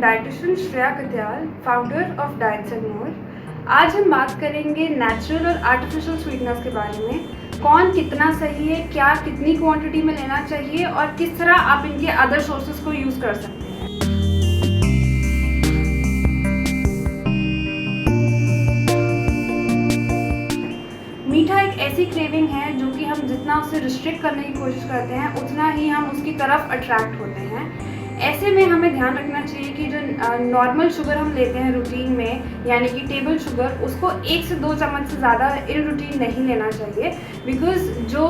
Dietitian Shreya Katyal, founder of diets and more. आज हम बात करेंगे नेचुरल और आर्टिफिशियल स्वीटनर्स के बारे में। कौन कितना सही है, क्या कितनी क्वांटिटी में लेना चाहिए और किस तरह आप इनके अदर सोर्सेज को यूज़ कर सकते हैं। मीठा एक ऐसी क्रेविंग है जो कि हम जितना उसे रिस्ट्रिक्ट करने की कोशिश करते हैं उतना ही हम उसकी तरफ अट्रैक्ट होते हैं। ऐसे में हमें ध्यान रखना चाहिए कि जो नॉर्मल शुगर हम लेते हैं रूटीन में, यानी कि टेबल शुगर, उसको 1 से 2 चम्मच से ज़्यादा इन रूटीन नहीं लेना चाहिए। बिकॉज़ जो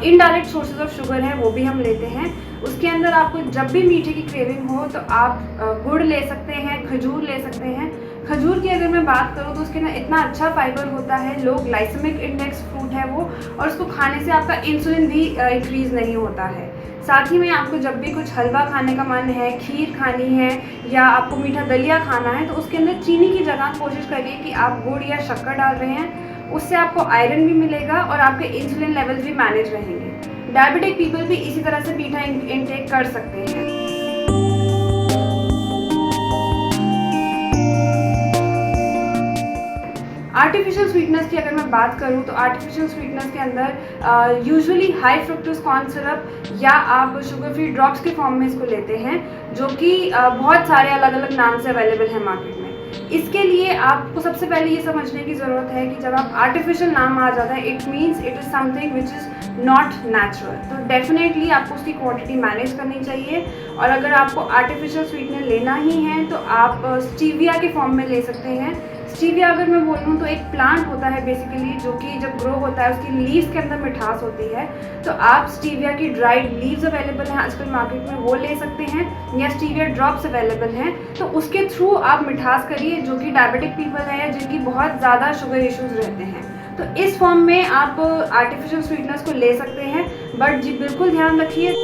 इनडायरेक्ट सोर्सेज ऑफ शुगर हैं वो भी हम लेते हैं। उसके अंदर आपको जब भी मीठे की क्रेविंग हो तो आप गुड़ ले सकते हैं, खजूर ले सकते हैं। खजूर की अगर मैं बात करूँ तो उसके अंदर इतना अच्छा फाइबर होता है, लो ग्लाइसेमिक इंडेक्स फ्रूट है वो, और उसको खाने से आपका इंसुलिन भी इंक्रीज़ नहीं होता है। साथ ही में आपको जब भी कुछ हलवा खाने का मन है, खीर खानी है या आपको मीठा दलिया खाना है तो उसके अंदर चीनी की जगह कोशिश करिए कि आप गुड़ या शक्कर डाल रहे हैं। उससे आपको आयरन भी मिलेगा और आपके इंसुलिन लेवल्स भी मैनेज रहेंगे। डायबिटिक पीपल भी इसी तरह से मीठा इनटेक कर सकते हैं। आर्टिफिशियल स्वीटनर्स की अगर मैं बात करूं तो आर्टिफिशियल स्वीटनर्स के अंदर usually high fructose corn syrup या आप शुगर फ्री ड्रॉप्स के फॉर्म में इसको लेते हैं, जो कि बहुत सारे अलग अलग नाम से अवेलेबल है मार्केट में। इसके लिए आपको सबसे पहले ये समझने की ज़रूरत है कि जब आप आर्टिफिशियल नाम आ जाता है it means it is something which is not natural. तो डेफिनेटली आपको उसकी क्वांटिटी मैनेज करनी चाहिए। और अगर आपको आर्टिफिशियल स्वीटनर लेना ही है तो आप स्टीविया के फॉर्म में ले सकते हैं। स्टीविया अगर मैं बोलूँ तो एक प्लांट होता है बेसिकली, जो कि जब ग्रो होता है उसकी लीव्स के अंदर मिठास होती है। तो आप स्टीविया की ड्राइड लीव्स अवेलेबल हैं आजकल मार्केट में, वो ले सकते हैं, या स्टीविया ड्रॉप्स अवेलेबल हैं। तो उसके थ्रू आप मिठास करिए, जो कि डायबिटिक पीपल है जिनकी बहुत ज़्यादा शुगर इश्यूज़ रहते हैं। तो इस फॉर्म में आप आर्टिफिशियल स्वीटनर्स को ले सकते हैं, बट जी बिल्कुल ध्यान रखिए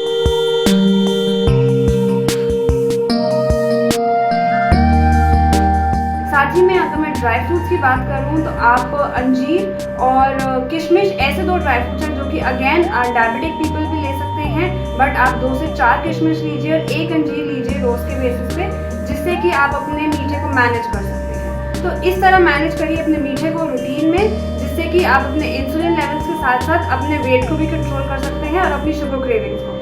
साथ ही में अगर मैं ड्राई फ्रूट्स की बात करूं तो आप अंजीर और किशमिश ऐसे 2 ड्राई फ्रूट्स हैं जो कि अगेन डायबिटिक पीपल भी ले सकते हैं। बट आप 2 से 4 किशमिश लीजिए और 1 अंजीर लीजिए रोज़ के बेसिस पे, जिससे कि आप अपने मीठे को मैनेज कर सकते हैं। तो इस तरह मैनेज करिए अपने मीठे को रूटीन में, जिससे कि आप अपने इंसुलिन लेवल्स के साथ साथ अपने वेट को भी कंट्रोल कर सकते हैं और अपनी शुगर क्रेविंग्स को।